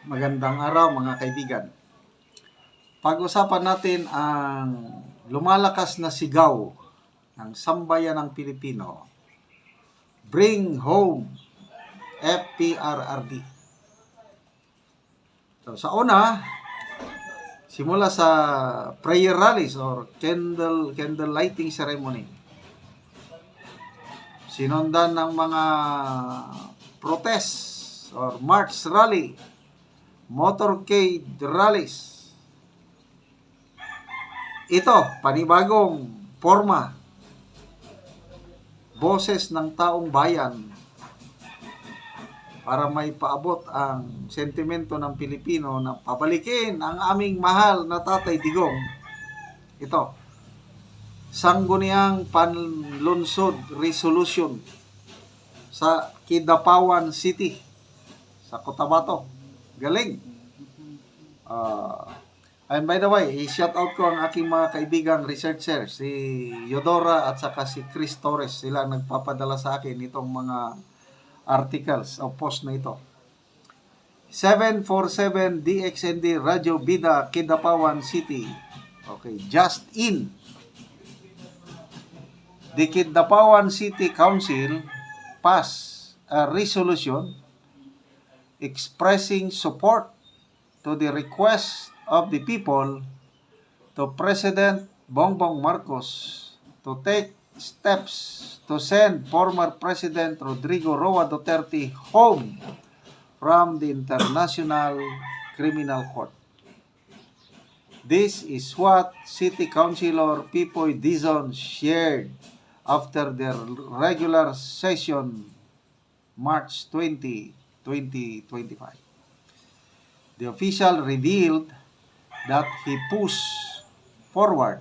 Magandang araw mga kaibigan. Pag-usapan natin ang lumalakas na sigaw ng sambayan ng Pilipino. Bring home FPRRD. So, sa una, simula sa prayer rallies or candle lighting ceremony. Sinundan ng mga protest or march rally, motorcade rallies. Ito, panibagong forma, boses ng taong bayan para may paabot ang sentimento ng Pilipino na pabalikin ang aming mahal na Tatay Digong. Ito, sangguniang panlunsod resolution sa Kidapawan City sa Cotabato. Galing. And by the way, i-shout out ko ang aking mga kaibigang researcher, si Yodora at saka si Chris Torres. Sila ang nagpapadala sa akin itong mga articles o post na ito. 747 DXND Radio Bida, Kidapawan City. Okay, just in. The Kidapawan City Council passed a resolution expressing support to the request of the people to President Bongbong Marcos to take steps to send former President Rodrigo Roa Duterte home from the International Criminal Court. This is what City Councilor Pipoy Dizon shared after their regular session March 20, 2025. The official revealed that he pushed forward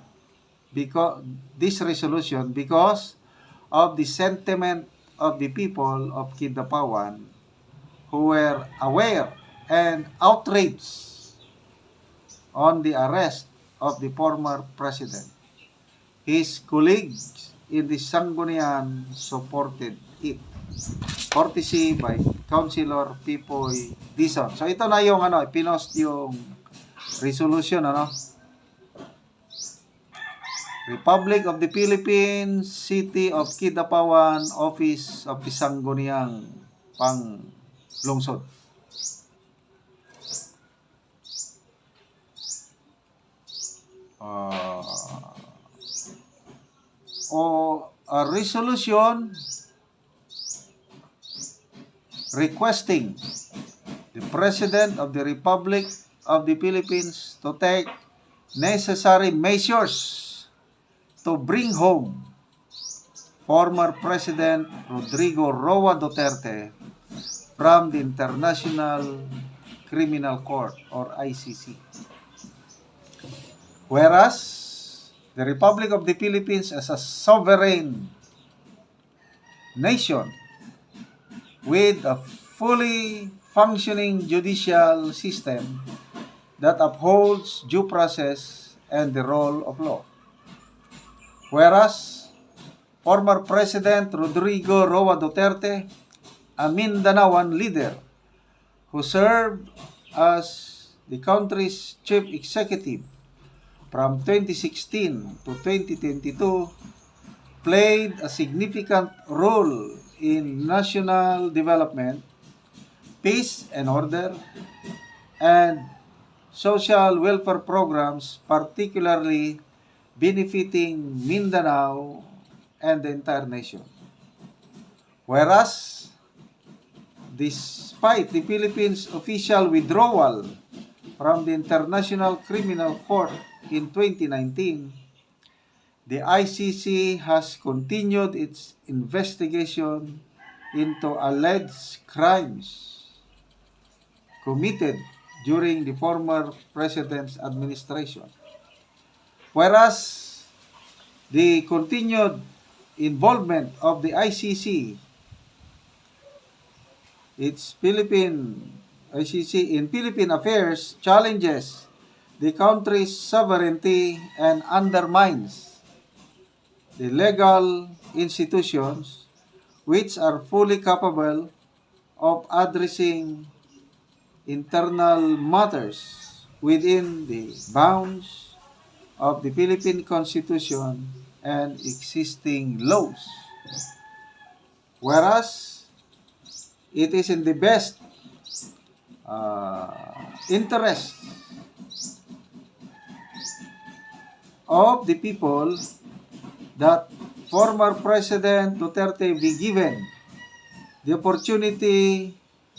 this resolution because of the sentiment of the people of Kidapawan who were aware and outraged on the arrest of the former president. His colleagues in the Sangguniang supported it. Courtesy by Councilor Pipoy Dizon. So ito na yung pinost yung resolution Republic of the Philippines, City of Kidapawan, Office of the Sangguniang Panglungsod. A resolution requesting the President of the Republic of the Philippines to take necessary measures to bring home former President Rodrigo Roa Duterte from the International Criminal Court or ICC. Whereas the Republic of the Philippines as a sovereign nation with a fully functioning judicial system that upholds due process and the rule of law. Whereas former President Rodrigo Roa Duterte, a Mindanaoan leader who served as the country's chief executive from 2016 to 2022, played a significant role in national development, peace and order, and social welfare programs, particularly benefiting Mindanao and the entire nation. Whereas, despite the Philippines' official withdrawal from the International Criminal Court in 2019, the ICC has continued its investigation into alleged crimes committed during the former president's administration. Whereas the continued involvement of the ICC, ICC in Philippine affairs challenges the country's sovereignty and undermines the legal institutions which are fully capable of addressing internal matters within the bounds of the Philippine Constitution and existing laws. Whereas, it is in the best interest of the people that former President Duterte be given the opportunity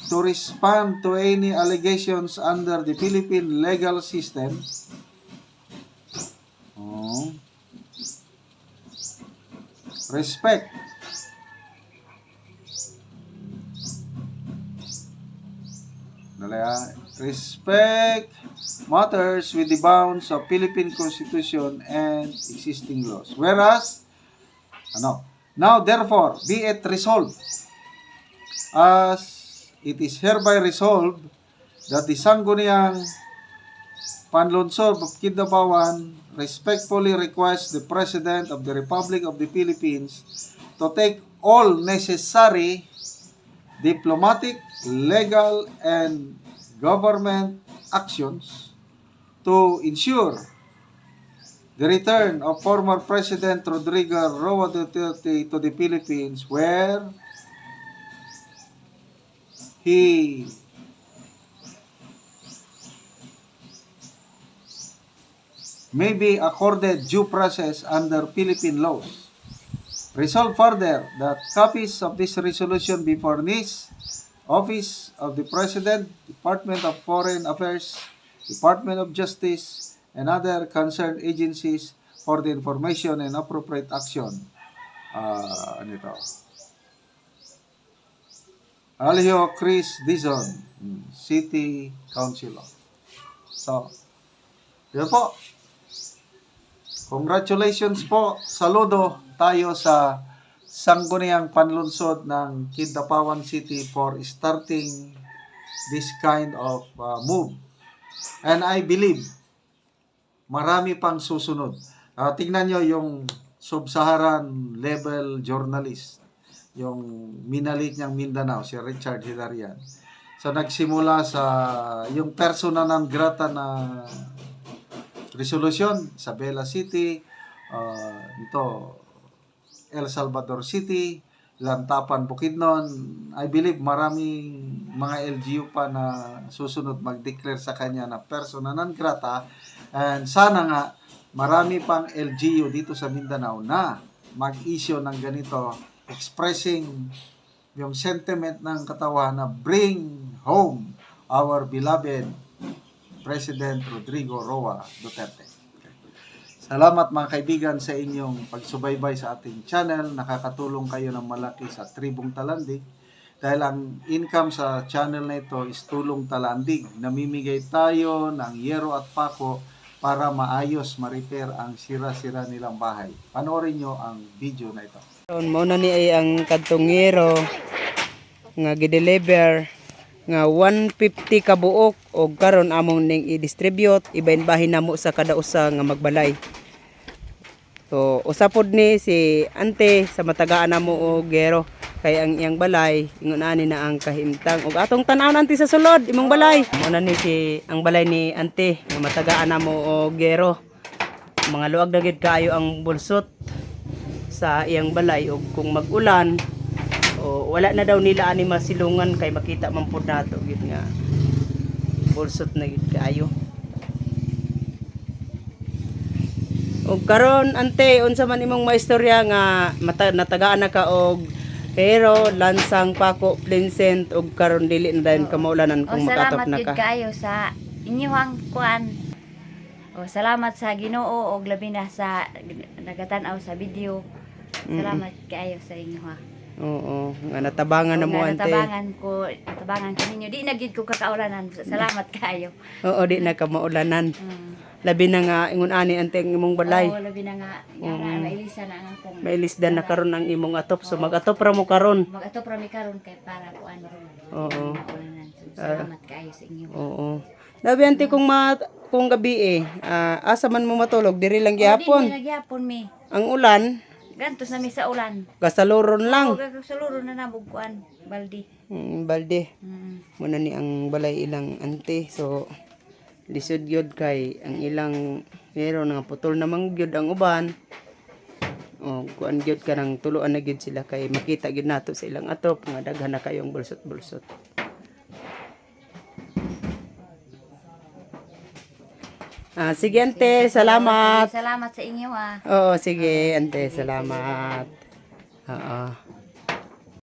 to respond to any allegations under the Philippine legal system. Respect respect matters with the bounds of Philippine Constitution and existing laws. Whereas, now therefore, be it resolved, as it is hereby resolved, that the Sangguniang Panlunsod of Kidapawan respectfully requests the President of the Republic of the Philippines to take all necessary diplomatic, legal, and government actions to ensure the return of former President Rodrigo Roa Duterte to the Philippines, where he may be accorded due process under Philippine laws. Resolve further that copies of this resolution be furnished Office of the President, Department of Foreign Affairs, Department of Justice, and other concerned agencies for the information and appropriate action. Aljo Chris Dizon, City Councilor. So, yun po. Congratulations po. Saludo tayo sa Sangguniang Panlunsod ng Kidapawan City for starting this kind of move. And I believe marami pang susunod. Tingnan nyo yung sub-Saharan level journalist, yung minalit niyang Mindanao, si Richard Hilarian. So nagsimula sa yung persona non grata na resolution sa Bella City, El Salvador City, Lantapan, Bukidnon. I believe maraming mga LGU pa na susunod mag-declare sa kanya na persona non grata. And sana nga marami pang LGU dito sa Mindanao na mag-issue ng ganito, expressing yung sentiment ng katawan na bring home our beloved President Rodrigo Roa Duterte. Salamat mga kaibigan sa inyong pagsubaybay sa ating channel. Nakakatulong kayo ng malaki sa Tribong Talandig dahil ang income sa channel na ito is tulong talandig. Namimigay tayo ng yero at pako para maayos, ma-repair ang sira-sira nilang bahay. Panoorin nyo ang video na ito. Mauna ni ay ang kadtong yero nga gideliver nga 150 ka buok og karon among ning i-distribute ibahin bahin namo sa kada usa nga magbalay. So usapod ni si ante sa matagaan namo og gero kay ang iyang balay ingon ani na ang kahimtang og atong tan-aw ante sa sulod imong balay. Mauna ni si ang balay ni ante nga matagaan namo og gero. Mga luag na gid kaayo ang bulsot sa iyang balay og kung mag-ulan o wala na daw nila ani masilungan kay makita man pud nato gid nga bulsot na gid kaayo. Og karon ante unsa man imong maistorya nga natagaan na ka og pero lansang pako Plincent og karon dili na dayon ka maulanan kung makatop na ka. Salamat gid kaayo sa inyong kuan. Salamat sa Ginoo og labi na sa nagatan-aw sa video. Salamat kaayo sa inyo ha. Oo, nga natabangan na mo ante. Natabangan ko ninyo. Di na gid ko kakaulanan. Salamat kaayo. Oo, di na ka maulanan. Labi na nga ingon ani ante ang imong balay. Oo, labi na nga mailisa na ang akong. Mailisdan na karon ang imong atop. So mag-atop ra mo karon. Mag-atop ra mi karon kay para kuan. Oo. Salamat kaayo sa inyo. Oo. Labi ante kung gabi asa man mo matulog diri lang gihapon. Diri gyapon mi. Ang ulan Gantos na mi sa ulan. gasaluron lang. Gasaluron na nabog kuan baldi. balde. Mm. Muna ni ang balay ilang ante. So, lisod gyud kay ang ilang meron nga putol namang gyud ang uban. O, kuan gyud kanang tuluan na gyud sila kay makita gyud nato sa ilang atop nga daghan na kayong bulsot-bulsot. Sige ante, salamat. Salamat sa inyo ah. Oo, sige ante, salamat. Oo.